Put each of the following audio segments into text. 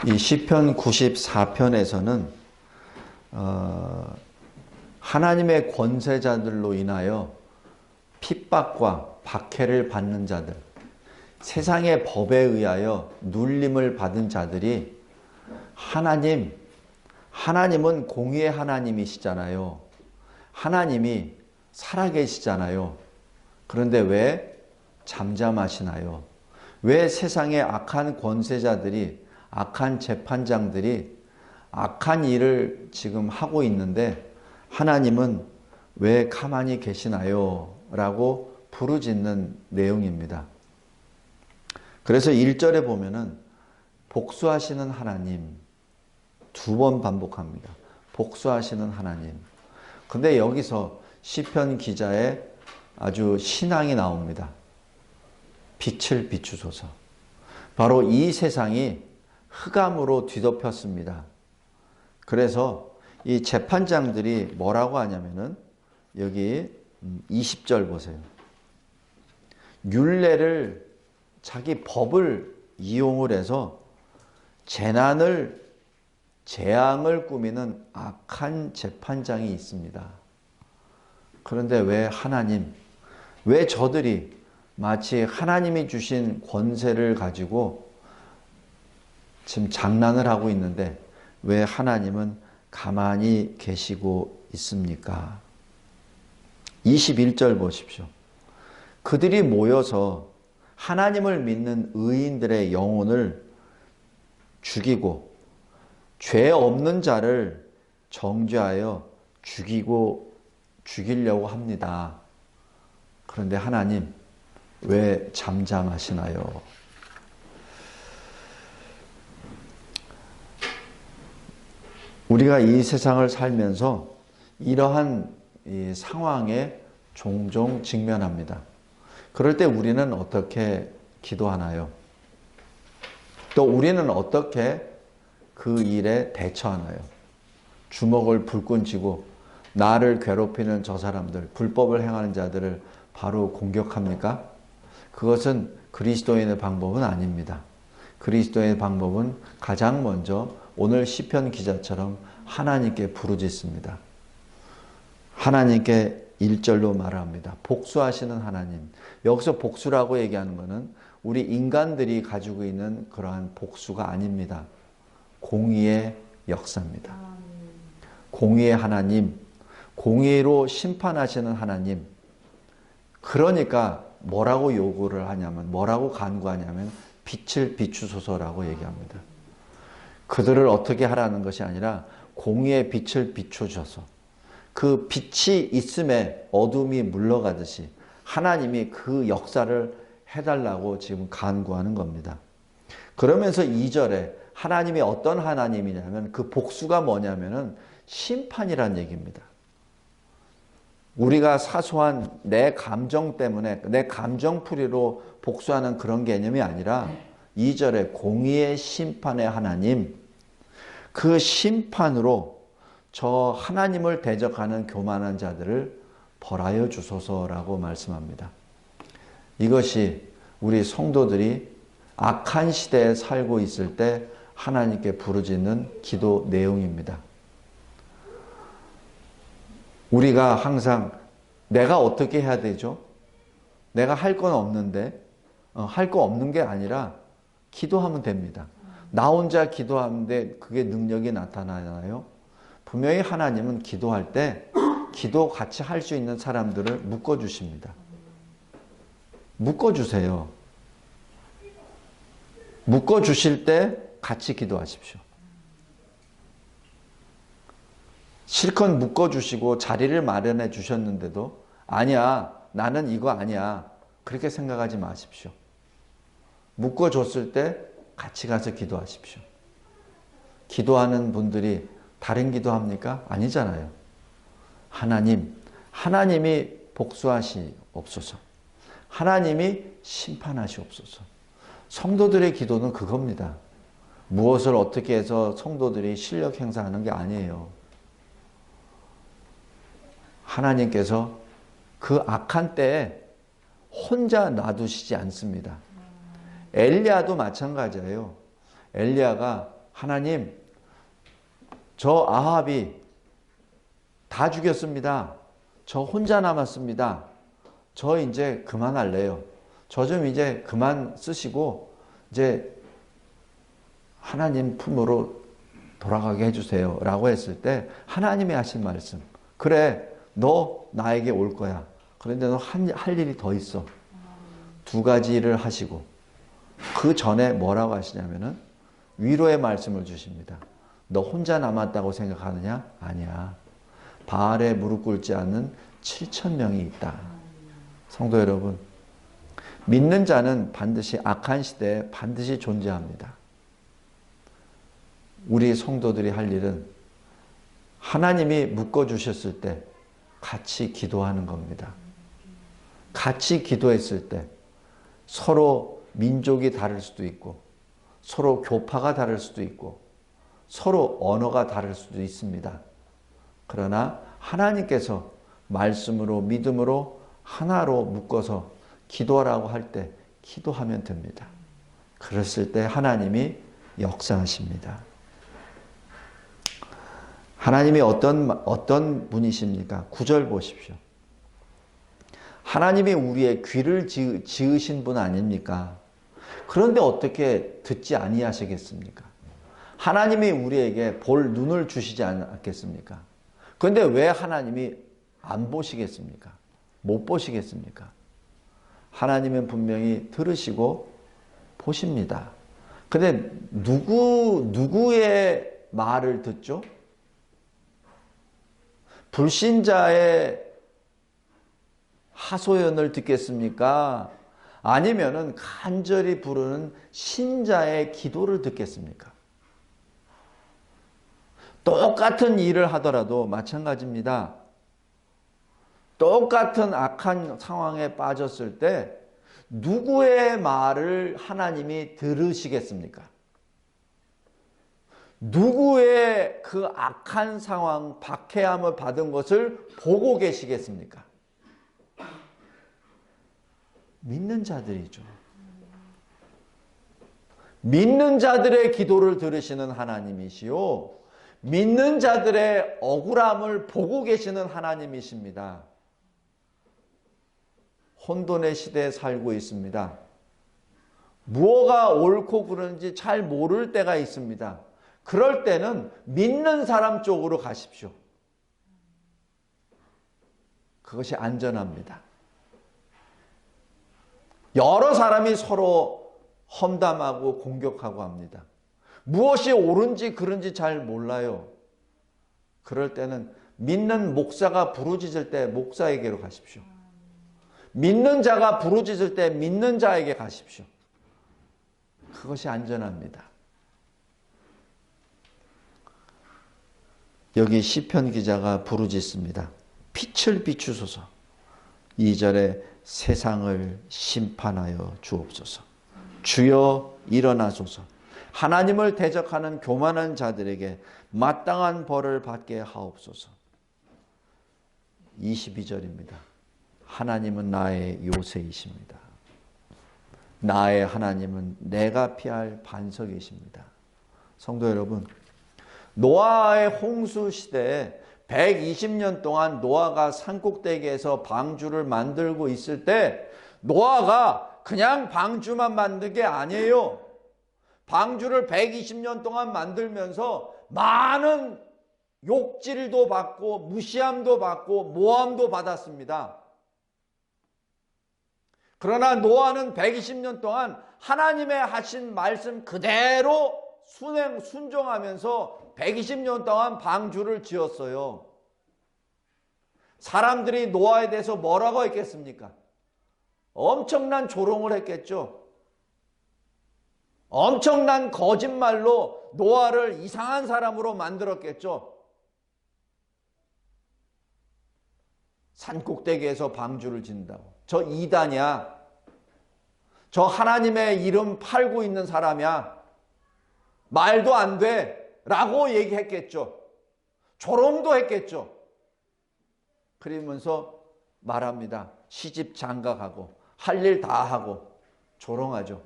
이 시편 94편에서는 하나님의 권세자들로 인하여 핍박과 박해를 받는 자들, 세상의 법에 의하여 눌림을 받은 자들이 하나님은 공의의 하나님이시잖아요. 하나님이 살아계시잖아요. 그런데 왜 잠잠하시나요? 왜 세상의 악한 권세자들이, 악한 재판장들이 악한 일을 지금 하고 있는데 하나님은 왜 가만히 계시나요? 라고 부르짖는 내용입니다. 그래서 1절에 보면은 복수하시는 하나님, 2번 반복합니다. 복수하시는 하나님. 근데 여기서 시편 기자의 아주 신앙이 나옵니다. 빛을 비추소서. 바로 이 세상이 흑암으로 뒤덮였습니다. 그래서 이 재판장들이 뭐라고 하냐면은 여기 20절 보세요. 율례를, 자기 법을 이용을 해서 재앙을 꾸미는 악한 재판장이 있습니다. 그런데 왜 저들이 마치 하나님이 주신 권세를 가지고 지금 장난을 하고 있는데 왜 하나님은 가만히 계시고 있습니까? 21절 보십시오. 그들이 모여서 하나님을 믿는 의인들의 영혼을 죽이고 죄 없는 자를 정죄하여 죽이려고 합니다. 그런데 하나님 왜 잠잠하시나요? 우리가 이 세상을 살면서 이러한 이 상황에 종종 직면합니다. 그럴 때 우리는 어떻게 기도하나요? 또 우리는 어떻게 그 일에 대처하나요? 주먹을 불끈 쥐고 나를 괴롭히는 저 사람들, 불법을 행하는 자들을 바로 공격합니까? 그것은 그리스도인의 방법은 아닙니다. 그리스도의 방법은 가장 먼저 오늘 시편 기자처럼 하나님께 부르짖습니다. 하나님께 1절로 말합니다. 복수하시는 하나님. 여기서 복수라고 얘기하는 것은 우리 인간들이 가지고 있는 그러한 복수가 아닙니다. 공의의 역사입니다. 공의의 하나님, 공의로 심판하시는 하나님. 그러니까 뭐라고 요구를 하냐면, 뭐라고 간구하냐면 빛을 비추소서라고 얘기합니다. 그들을 어떻게 하라는 것이 아니라 공의의 빛을 비춰줘서 그 빛이 있음에 어둠이 물러가듯이 하나님이 그 역사를 해달라고 지금 간구하는 겁니다. 그러면서 2절에 하나님이 어떤 하나님이냐면 그 복수가 뭐냐면은 심판이란 얘기입니다. 우리가 사소한 내 감정 때문에 내 감정풀이로 복수하는 그런 개념이 아니라 2절에 공의의 심판의 하나님, 그 심판으로 저 하나님을 대적하는 교만한 자들을 벌하여 주소서라고 말씀합니다. 이것이 우리 성도들이 악한 시대에 살고 있을 때 하나님께 부르짖는 기도 내용입니다. 우리가 항상 내가 어떻게 해야 되죠? 내가 할 건 없는데, 할 거 없는 게 아니라 기도하면 됩니다. 나 혼자 기도하는데 그게 능력이 나타나잖아요. 분명히 하나님은 기도할 때 기도 같이 할 수 있는 사람들을 묶어주십니다. 묶어주세요. 묶어주실 때 같이 기도하십시오. 실컷 묶어주시고 자리를 마련해 주셨는데도 아니야, 나는 이거 아니야, 그렇게 생각하지 마십시오. 묶어줬을 때 같이 가서 기도하십시오. 기도하는 분들이 다른 기도합니까? 아니잖아요. 하나님이 복수하시옵소서. 하나님이 심판하시옵소서. 성도들의 기도는 그겁니다. 무엇을 어떻게 해서 성도들이 실력 행사하는 게 아니에요. 하나님께서 그 악한 때에 혼자 놔두시지 않습니다. 엘리야도 마찬가지예요. 엘리야가 하나님, 저 아합이 다 죽였습니다. 저 혼자 남았습니다. 저 이제 그만할래요. 저 좀 이제 그만 쓰시고 이제 하나님 품으로 돌아가게 해주세요. 라고 했을 때 하나님이 하신 말씀. 그래, 너 나에게 올 거야. 그런데 너 할 일이 더 있어. 두 가지 일을 하시고 그 전에 뭐라고 하시냐면은 위로의 말씀을 주십니다. 너 혼자 남았다고 생각하느냐? 아니야. 바알에 무릎 꿇지 않는 7,000명이 있다. 성도 여러분, 믿는 자는 반드시 악한 시대에 반드시 존재합니다. 우리 성도들이 할 일은 하나님이 묶어주셨을 때 같이 기도하는 겁니다. 같이 기도했을 때 서로 민족이 다를 수도 있고 서로 교파가 다를 수도 있고 서로 언어가 다를 수도 있습니다. 그러나 하나님께서 말씀으로 믿음으로 하나로 묶어서 기도하라고 할 때 기도하면 됩니다. 그랬을 때 하나님이 역사하십니다. 하나님이 어떤 분이십니까? 9절 보십시오. 하나님이 우리의 귀를 지으신 분 아닙니까? 그런데 어떻게 듣지 아니하시겠습니까? 하나님이 우리에게 볼 눈을 주시지 않겠습니까? 그런데 왜 하나님이 안 보시겠습니까? 못 보시겠습니까? 하나님은 분명히 들으시고 보십니다. 근데 누구의 말을 듣죠? 불신자의 하소연을 듣겠습니까? 아니면은 간절히 부르는 신자의 기도를 듣겠습니까? 똑같은 일을 하더라도 마찬가지입니다. 똑같은 악한 상황에 빠졌을 때 누구의 말을 하나님이 들으시겠습니까? 누구의 그 악한 상황, 박해함을 받은 것을 보고 계시겠습니까? 믿는 자들이죠. 믿는 자들의 기도를 들으시는 하나님이시요, 믿는 자들의 억울함을 보고 계시는 하나님이십니다. 혼돈의 시대에 살고 있습니다. 무엇가 옳고 그른지 잘 모를 때가 있습니다. 그럴 때는 믿는 사람 쪽으로 가십시오. 그것이 안전합니다. 여러 사람이 서로 험담하고 공격하고 합니다. 무엇이 옳은지 그른지 잘 몰라요. 그럴 때는 믿는 목사가 부르짖을 때 목사에게로 가십시오. 믿는 자가 부르짖을 때 믿는 자에게 가십시오. 그것이 안전합니다. 여기 시편 기자가 부르짖습니다. 빛을 비추소서. 2절에 세상을 심판하여 주옵소서. 주여 일어나소서. 하나님을 대적하는 교만한 자들에게 마땅한 벌을 받게 하옵소서. 22절입니다. 하나님은 나의 요새이십니다. 나의 하나님은 내가 피할 반석이십니다. 성도 여러분, 노아의 홍수 시대에 120년 동안 노아가 산꼭대기에서 방주를 만들고 있을 때 노아가 그냥 방주만 만든 게 아니에요. 방주를 120년 동안 만들면서 많은 욕질도 받고 무시함도 받고 모함도 받았습니다. 그러나 노아는 120년 동안 하나님의 하신 말씀 그대로 순종하면서 120년 동안 방주를 지었어요. 사람들이 노아에 대해서 뭐라고 했겠습니까? 엄청난 조롱을 했겠죠. 엄청난 거짓말로 노아를 이상한 사람으로 만들었겠죠. 산꼭대기에서 방주를 짓는다고. 저 이단이야. 저 하나님의 이름 팔고 있는 사람이야. 말도 안 돼. 라고 얘기했겠죠. 조롱도 했겠죠. 그러면서 말합니다. 시집 장가가고 할 일 다 하고 조롱하죠.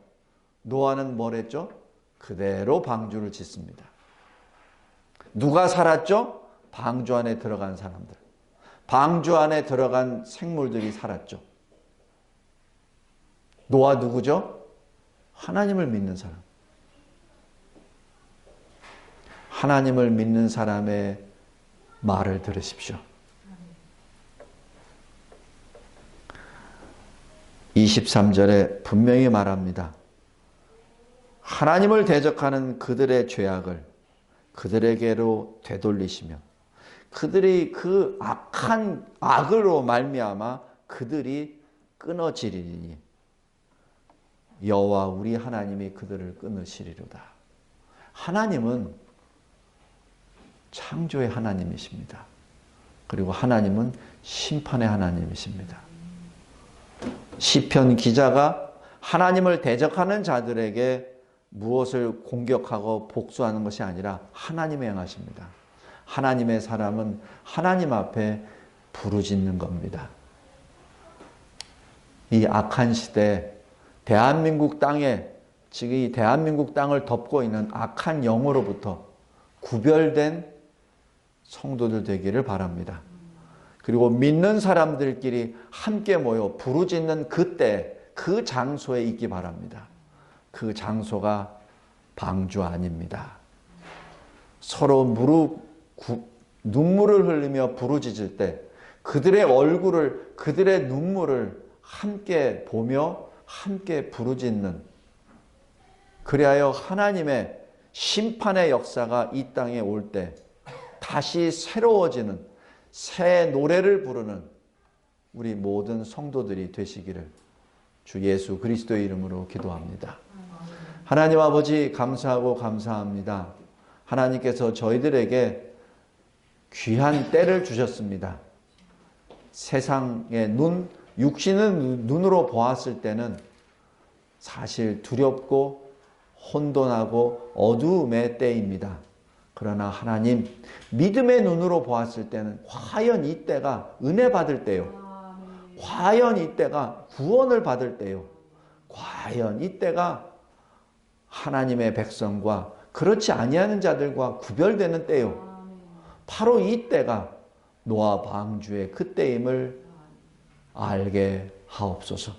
노아는 뭘 했죠? 그대로 방주를 짓습니다. 누가 살았죠? 방주 안에 들어간 사람들. 방주 안에 들어간 생물들이 살았죠. 노아 누구죠? 하나님을 믿는 사람. 하나님을 믿는 사람의 말을 들으십시오. 23절에 분명히 말합니다. 하나님을 대적하는 그들의 죄악을 그들에게로 되돌리시며 그들이 그 악한 악으로 말미암아 그들이 끊어지리니 여호와 우리 하나님이 그들을 끊으시리로다. 하나님은 창조의 하나님이십니다. 그리고 하나님은 심판의 하나님이십니다. 시편 기자가 하나님을 대적하는 자들에게 무엇을 공격하고 복수하는 것이 아니라 하나님의 행하십니다. 하나님의 사람은 하나님 앞에 부르짖는 겁니다. 이 악한 시대 대한민국 땅에 지금 이 대한민국 땅을 덮고 있는 악한 영으로부터 구별된 성도들 되기를 바랍니다. 그리고 믿는 사람들끼리 함께 모여 부르짖는 그때 그 장소에 있기 바랍니다. 그 장소가 방주 아닙니다. 서로 눈물을 흘리며 부르짖을 때 그들의 얼굴을 그들의 눈물을 함께 보며 함께 부르짖는, 그리하여 하나님의 심판의 역사가 이 땅에 올 때 다시 새로워지는 새 노래를 부르는 우리 모든 성도들이 되시기를 주 예수 그리스도의 이름으로 기도합니다. 하나님 아버지 감사하고 감사합니다. 하나님께서 저희들에게 귀한 때를 주셨습니다. 세상의 육신의 눈으로 보았을 때는 사실 두렵고 혼돈하고 어두움의 때입니다. 그러나 하나님, 믿음의 눈으로 보았을 때는 과연 이 때가 은혜 받을 때요. 과연 이 때가 구원을 받을 때요. 과연 이 때가 하나님의 백성과 그렇지 아니하는 자들과 구별되는 때요. 바로 이 때가 노아 방주의 그때임을 알게 하옵소서.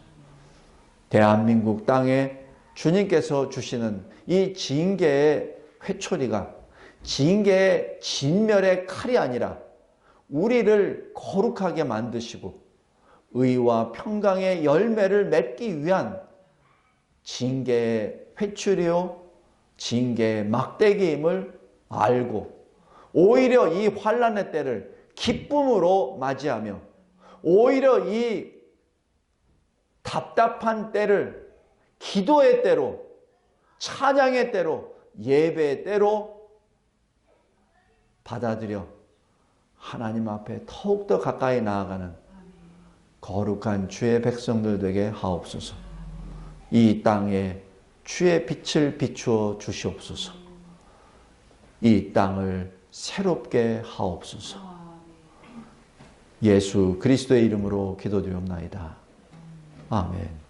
대한민국 땅에 주님께서 주시는 이 징계의 회초리가 징계의 진멸의 칼이 아니라 우리를 거룩하게 만드시고 의와 평강의 열매를 맺기 위한 징계의 회초리요 징계의 막대기임을 알고 오히려 이 환난의 때를 기쁨으로 맞이하며 오히려 이 답답한 때를 기도의 때로 찬양의 때로 예배의 때로 받아들여 하나님 앞에 더욱더 가까이 나아가는 거룩한 주의 백성들 되게 하옵소서. 이 땅에 주의 빛을 비추어 주시옵소서. 이 땅을 새롭게 하옵소서. 예수 그리스도의 이름으로 기도드리옵나이다. 아멘.